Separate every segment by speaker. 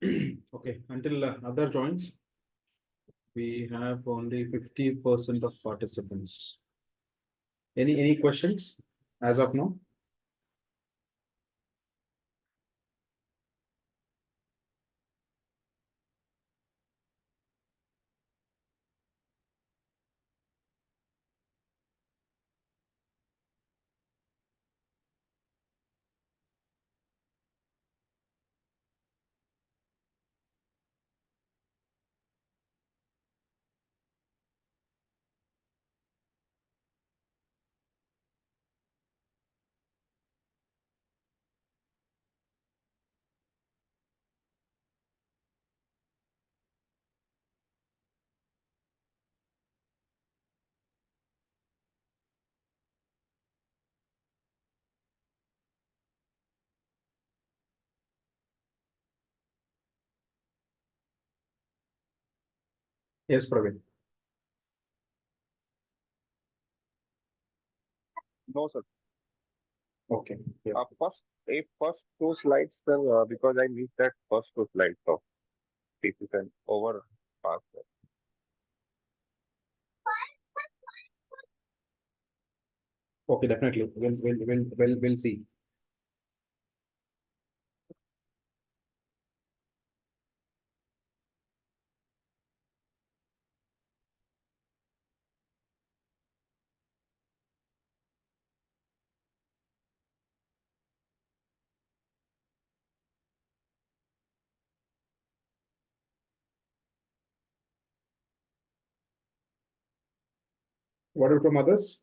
Speaker 1: Okay, until other joins, we have only 50% of participants. Any questions as of now? Yes, Praveen.
Speaker 2: No, sir.
Speaker 1: Okay. Yeah.
Speaker 2: First two slides, sir, because I missed that first two slides. So if you can over pass that.
Speaker 1: Okay, definitely. We'll see. What are from others?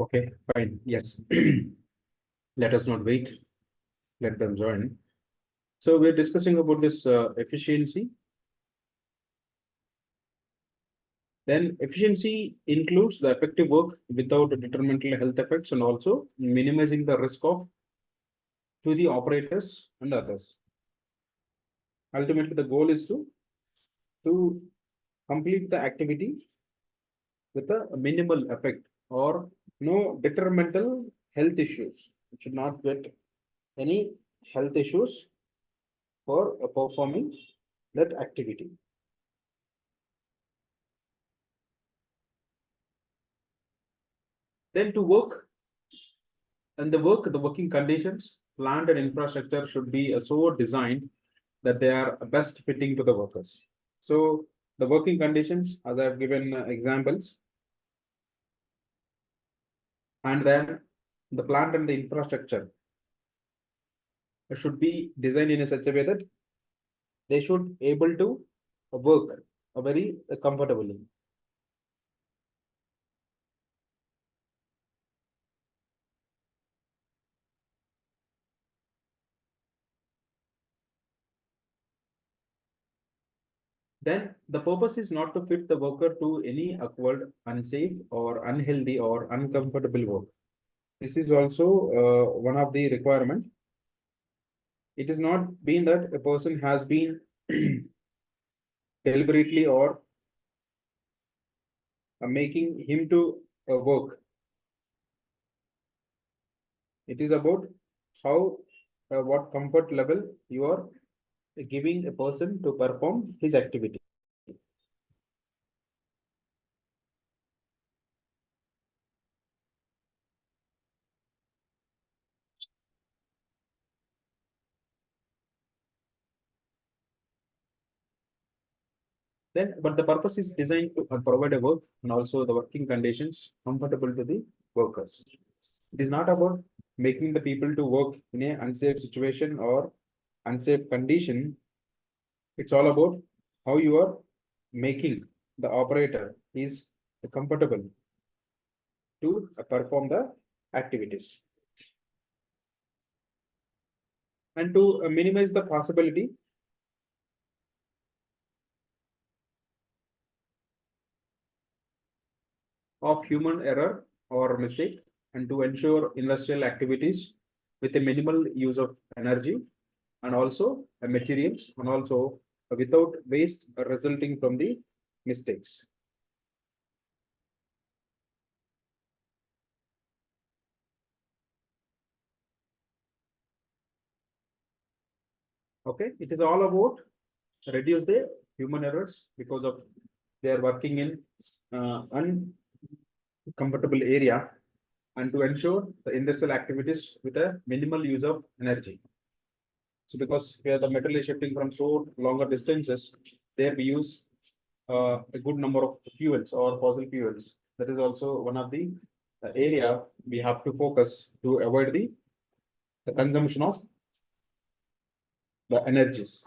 Speaker 1: Okay, fine. Yes. Let us not wait. Let them join. So we're discussing about this efficiency. Then efficiency includes the effective work without detrimental health effects and also minimizing the risk of to the operators and others. Ultimately, the goal is to complete the activity with a minimal effect or no detrimental health issues. It should not get any health issues for performing that activity. Then to work and the working conditions, plant and infrastructure should be so designed that they are best fitting to the workers. So the working conditions, as I've given examples, and then the plant and the infrastructure should be designed in a such a way that they should able to work very comfortably. Then the purpose is not to fit the worker to any awkward, unsafe, or unhealthy or uncomfortable work. This is also one of the requirements. It is not been that a person has been deliberately or making him to work. It is about how what comfort level you are giving a person to perform his activity. Then, but the purpose is designed to provide a work and also the working conditions comfortable to the workers. It is not about making the people to work in a unsafe situation or unsafe condition. It's all about how you are making the operator is comfortable to perform the activities. and to minimize the possibility of human error or mistake, and to ensure industrial activities with a minimal use of energy and also materials, and also without waste resulting from the mistakes. Okay, it is all about reduce the human errors because of they are working in uncomfortable area, and to ensure the industrial activities with a minimal use of energy. So because where the metal is shifting from so longer distances, there we use a good number of fuels or fossil fuels. That is also one of the area we have to focus to avoid the consumption of the energies.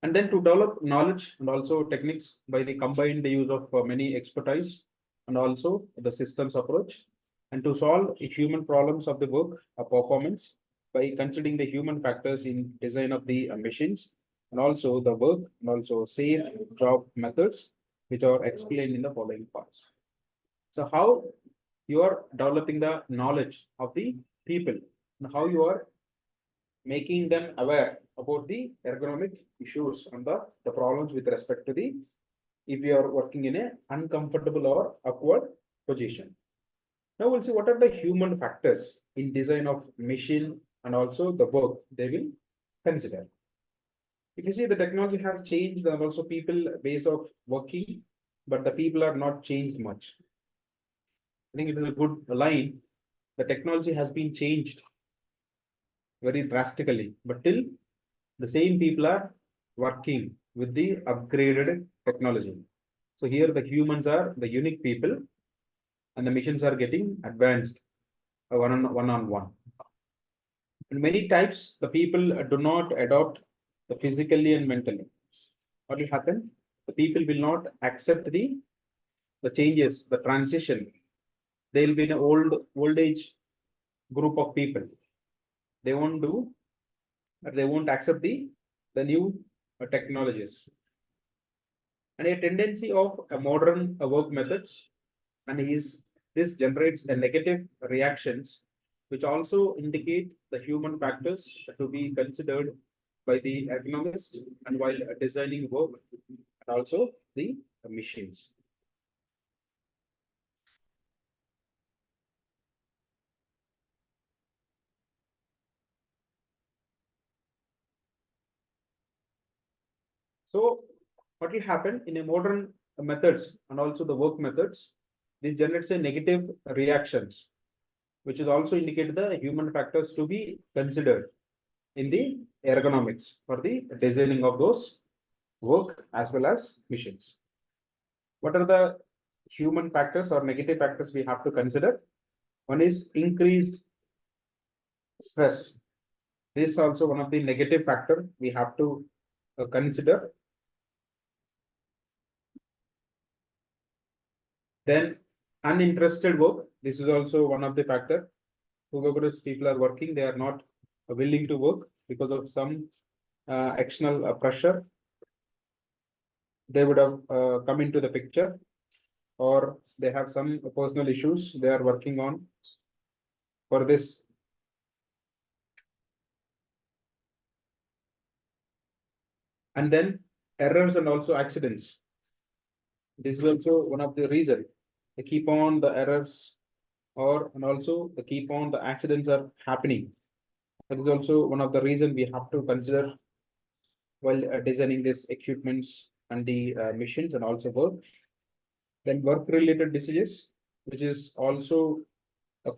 Speaker 1: And then to develop knowledge and also techniques by the combined use of many expertise and also the systems approach, and to solve human problems of the work performance by considering the human factors in design of the machines, and also the work and also safe job methods, which are explained in the following parts. So how you are developing the knowledge of the people and how you are making them aware about the ergonomic issues and the problems with respect to the if you are working in a uncomfortable or awkward position. Now we'll see what are the human factors in design of machine and also the work they will consider. If you see the technology has changed and also people base of working, but the people are not changed much. I think it is a good line. The technology has been changed very drastically, but till the same people are working with the upgraded technology. So here the humans are the unique people and the machines are getting advanced one on one. In many types, the people do not adopt the physically and mentally. What will happen? The people will not accept the changes, the transition. They will be in an old age group of people. They won't do, they won't accept the new technologies. And a tendency of a modern work methods, and this generates a negative reactions, which also indicate the human factors to be considered by the ergonomists and while designing work and also the machines. So what will happen in a modern methods and also the work methods, this generates a negative reactions, which is also indicated the human factors to be considered in the ergonomics for the designing of those work as well as machines. What are the human factors or negative factors we have to consider? One is increased stress. This is also one of the negative factor we have to consider. Then uninterested work. This is also one of the factor. Whoever is people are working, they are not willing to work because of some external pressure. They would have come into the picture, or they have some personal issues they are working on for this. And then errors and also accidents. This is also one of the reason they keep on the errors or and also the keep on the accidents are happening. That is also one of the reason we have to consider while designing this equipments and the machines and also work. Then work related diseases, which is also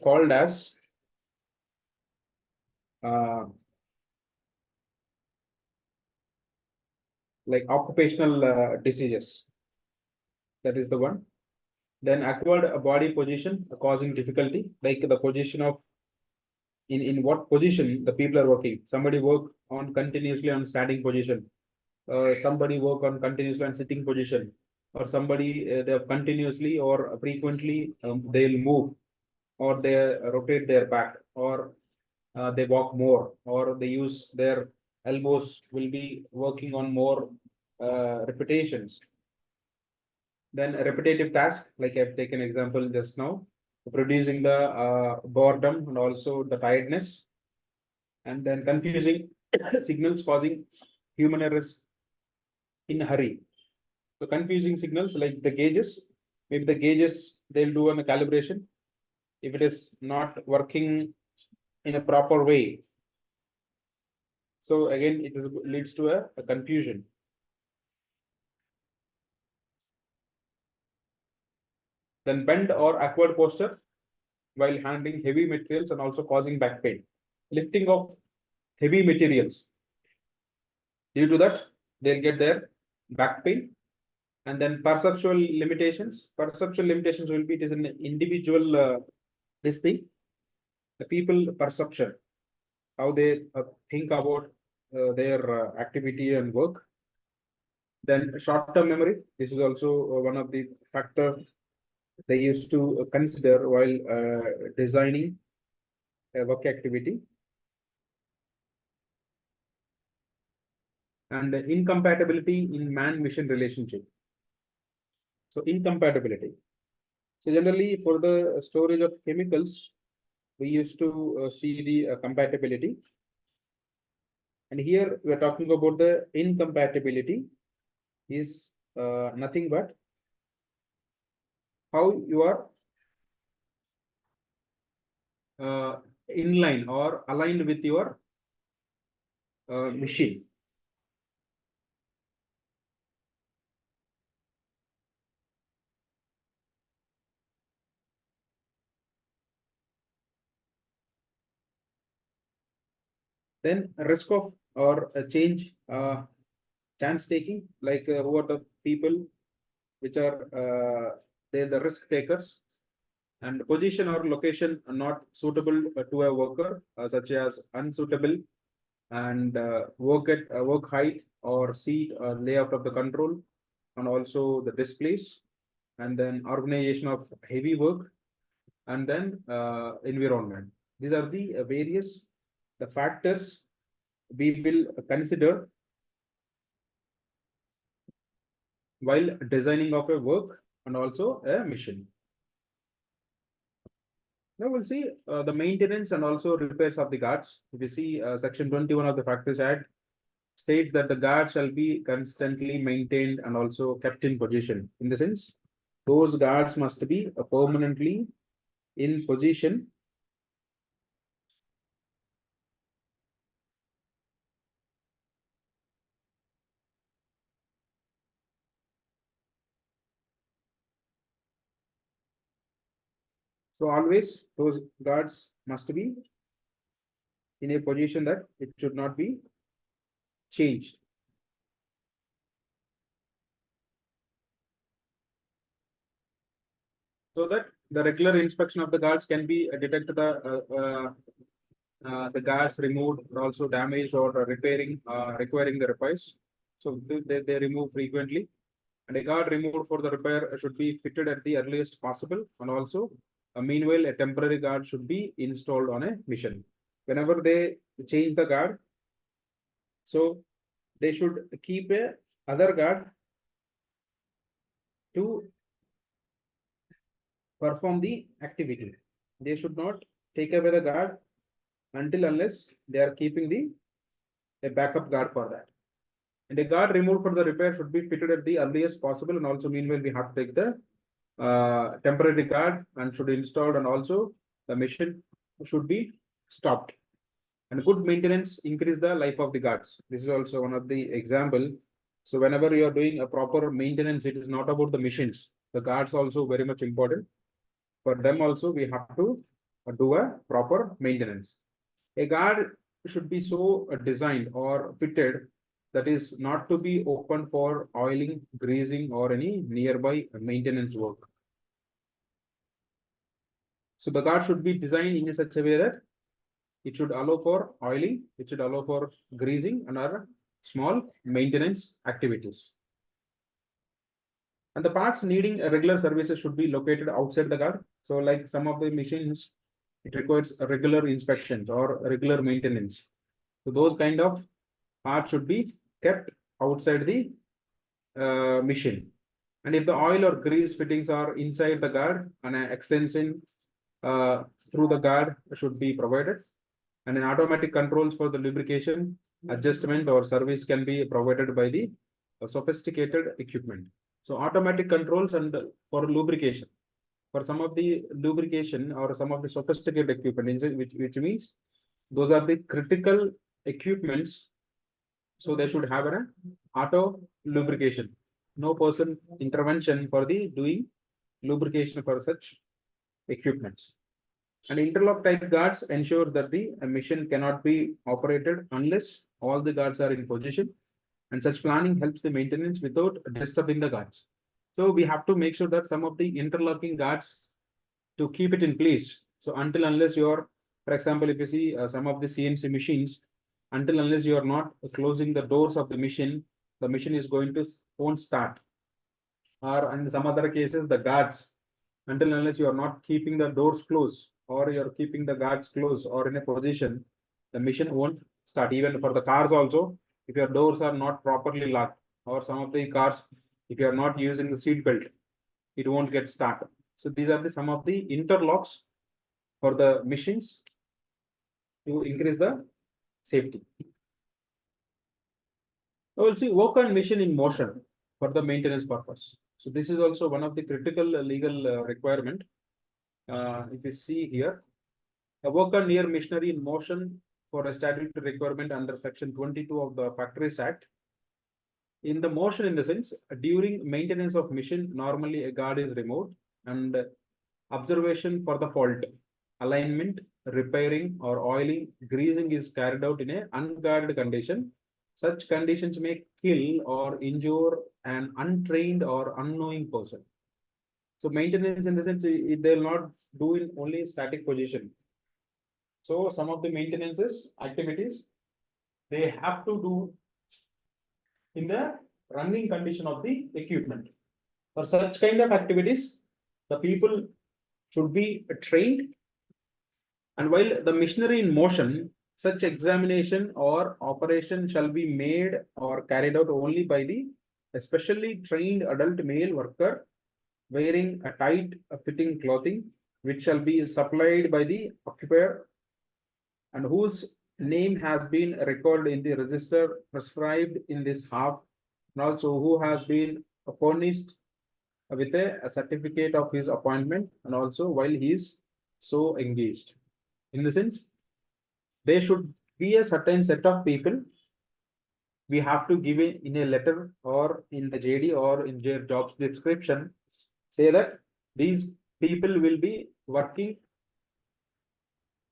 Speaker 1: called as like occupational diseases. That is the one. Then acquired body position causing difficulty, like the position of in what position the people are working. Somebody work on continuously on standing position. Somebody work on continuously on sitting position, or somebody they have continuously or frequently they'll move or they rotate their back, or they walk more, or they use their elbows, will be working on more repetitions. Then a repetitive task, like I've taken example just now, producing the boredom and also the tiredness, and then confusing signals causing human errors in a hurry. So confusing signals like the gauges, maybe the gauges they'll do a calibration. If it is not working in a proper way, so again it is leads to a confusion. Then bend or awkward posture while handling heavy materials and also causing back pain. Lifting of heavy materials. Due to that, they'll get their back pain. And then perceptual limitations. Perceptual limitations will be, it is an individual this thing. The people perception, how they think about their activity and work. Then short-term memory. This is also one of the factor they used to consider while designing a work activity. And incompatibility in man-machine relationship. So incompatibility. So generally for the storage of chemicals, we used to see the compatibility. And here we are talking about the incompatibility is nothing but how you are in line or aligned with your machine. Then risk of or a change, chance taking, like who are the people which are they're the risk takers, and position or location are not suitable to a worker, such as unsuitable, and work height or seat or layout of the control, and also the displays, and then organization of heavy work, and then environment. These are the various the factors we will consider while designing of a work and also a mission. Now we'll see the maintenance and also repairs of the guards. If you see section 21 of the Factories Act states that the guards shall be constantly maintained and also kept in position. In the sense, those guards must be permanently in position. So always those guards must be in a position that it should not be changed. So that the regular inspection of the guards can be detect the guards removed or also damaged or repairing requiring the repairs. So they remove frequently, and a guard removed for the repair should be fitted at the earliest possible, and also meanwhile a temporary guard should be installed on a mission. Whenever they change the guard, so they should keep a other guard to perform the activity. They should not take away the guard until unless they are keeping the a backup guard for that. And a guard removed for the repair should be fitted at the earliest possible, and also meanwhile we have to take the temporary guard and should installed, and also the machine should be stopped. And good maintenance increase the life of the guards. This is also one of the example. So whenever you are doing a proper maintenance, it is not about the machines. The guards also very much important. For them also we have to do a proper maintenance. A guard should be so designed or fitted that is not to be open for oiling, greasing, or any nearby maintenance work. So the guard should be designed in such a way that it should allow for oiling, it should allow for greasing and other small maintenance activities. And the parts needing a regular services should be located outside the guard. So like some of the machines, It requires a regular inspections or regular maintenance. So those kind of parts should be kept outside the machine. And if the oil or grease fittings are inside the guard, an extension through the guard should be provided. And an automatic controls for the lubrication, adjustment or service can be provided by the sophisticated equipment. So automatic controls and for lubrication. For some of the lubrication or some of the sophisticated equipment, which means those are the critical equipments. So they should have an auto lubrication. No person intervention for the doing lubrication for such equipments. And interlock type guards ensure that the machine cannot be operated unless all the guards are in position. And such planning helps the maintenance without disturbing the guards. So we have to make sure that some of the interlocking guards to keep it in place. So until unless you're, for example, if you see some of the CNC machines, until unless you are not closing the doors of the machine is going to won't start. Or in some other cases, the guards, until unless you are not keeping the doors closed or you're keeping the guards closed or in a position, the machine won't start. Even for the cars also, if your doors are not properly locked, or some of the cars, if you are not using the seat belt, it won't get started. So these are some of the interlocks for the machines to increase the safety. We'll see work on machine in motion for the maintenance purpose. So this is also one of the critical legal requirement. If you see here, a work on near machinery in motion for a statutory requirement under section 22 of the Factories Act. In the motion, in the sense, during maintenance of machine, normally a guard is removed and observation for the fault, alignment, repairing or oiling, greasing is carried out in a unguarded condition. Such conditions may kill or injure an untrained or unknowing person. So maintenance in the sense, they'll not do in only static position. So some of the maintenances activities, they have to do in the running condition of the equipment. For such kind of activities, the people should be trained. And while the machinery in motion, such examination or operation shall be made or carried out only by the especially trained adult male worker wearing a tight fitting clothing, which shall be supplied by the occupier and whose name has been recorded in the register prescribed in this half, and also who has been furnished with a certificate of his appointment, and also while he is so engaged. In the sense, there should be a certain set of people we have to give it in a letter or in the JD or in their job description, say that these people will be working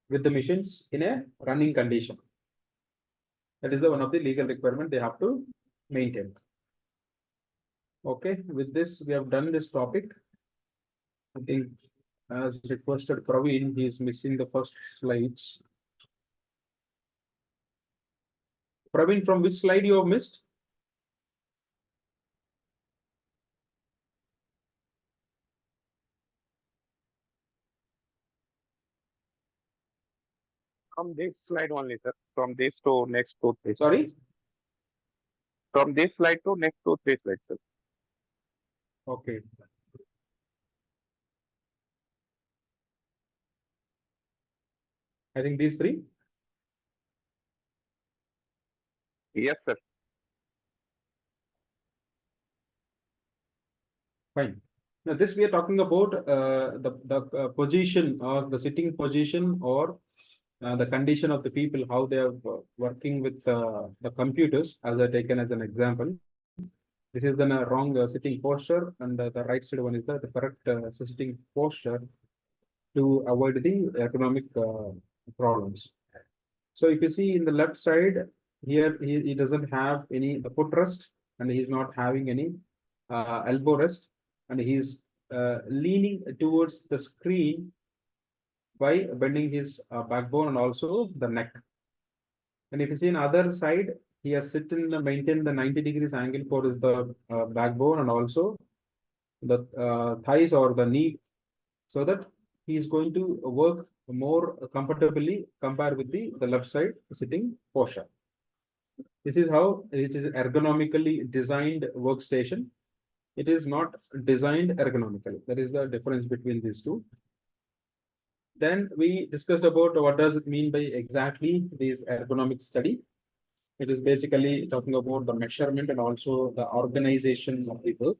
Speaker 1: with the machines in a running condition. That is the one of the legal requirement they have to maintain. Okay, with this, we have done this topic. I think as requested Praveen, he is missing the first slides. Praveen, from which slide you have missed?
Speaker 2: From this slide only, sir. From this to next 2, 3.
Speaker 1: Sorry?
Speaker 2: From this slide to next 2, 3 slides, sir.
Speaker 1: Okay. I think these three.
Speaker 2: Yes, sir.
Speaker 1: Fine. Now this we are talking about the position or the sitting position or the condition of the people, how they are working with the computers, as I taken as an example. This is then a wrong sitting posture, and the right side one is the correct sitting posture to avoid the ergonomic problems. So if you see in the left side here, he doesn't have any the footrest, and he's not having any elbow rest, and he's leaning towards the screen by bending his backbone and also the neck. And if you see on other side, he has maintain the 90 degrees angle for his the backbone and also the thighs or the knee, so that he is going to work more comfortably compared with the left side sitting posture. This is how it is ergonomically designed workstation. It is not designed ergonomically. That is the difference between these two. Then we discussed about what does it mean by exactly this ergonomic study. It is basically talking about the measurement and also the organization of the work.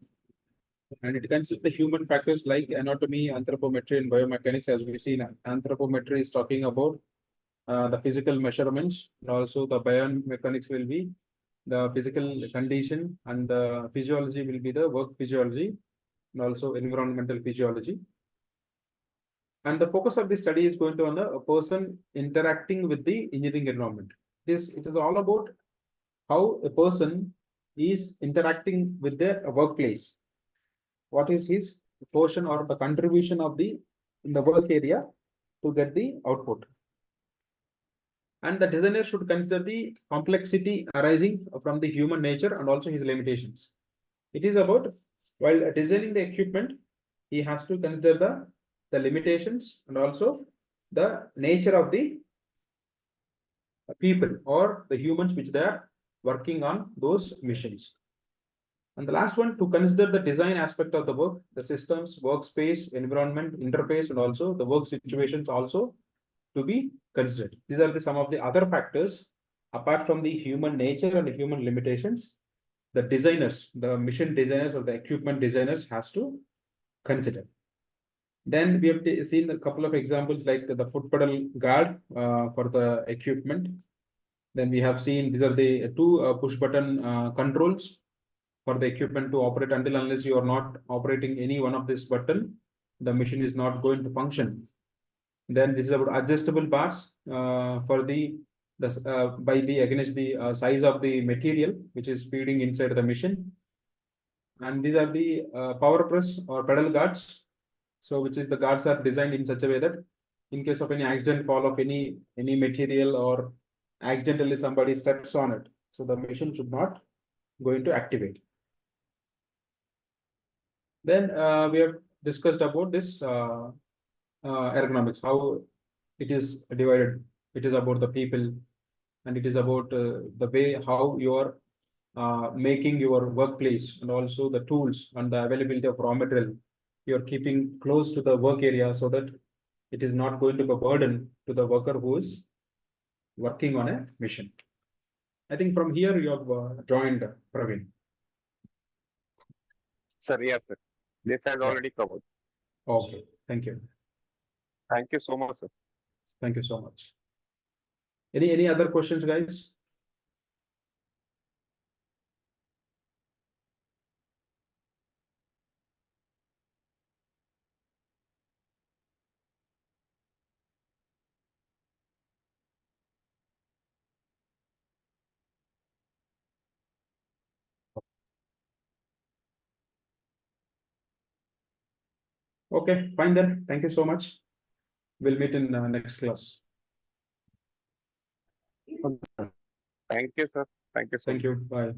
Speaker 1: And it considers the human factors like anatomy, anthropometry, and biomechanics. As we see, anthropometry is talking about the physical measurements, and also the biomechanics will be the physical condition, and the physiology will be the work physiology, and also environmental physiology. And the focus of this study is going to on a person interacting with the engineering environment. It is all about how a person is interacting with their workplace. What is his portion or the contribution of the in the work area to get the output. And the designer should consider the complexity arising from the human nature and also his limitations. It is about, while designing the equipment, he has to consider the limitations and also the nature of the people or the humans which they are working on those missions. And the last one, to consider the design aspect of the work, the systems, workspace, environment, interface, and also the work situations also to be considered. These are some of the other factors apart from the human nature and the human limitations. The designers, the mission designers or the equipment designers has to consider. Then we have seen a couple of examples like the foot pedal guard for the equipment. Then we have seen these are the two push button controls for the equipment to operate. Until unless you are not operating any one of this button, the machine is not going to function. Then this is about adjustable bars for the by the against the size of the material which is feeding inside the machine. And these are the power press or pedal guards. So which is the guards are designed in such a way that in case of any accident fall of any material or accidentally somebody steps on it, so the machine should not going to activate. Then we have discussed about this ergonomics, how it is divided. It is about the people, and it is about the way how you are making your workplace, and also the tools and the availability of raw material. You are keeping close to the work area so that it is not going to be a burden to the worker who is working on a mission. I think from here you have joined Praveen.
Speaker 2: Sir, yes, sir. This has already covered.
Speaker 1: Okay, thank you.
Speaker 2: Thank you so much, sir.
Speaker 1: Thank you so much. Any other questions, guys? Okay, fine then. Thank you so much. We'll meet in next class.
Speaker 2: Thank you, sir. Thank you so much.
Speaker 1: Thank you. Bye.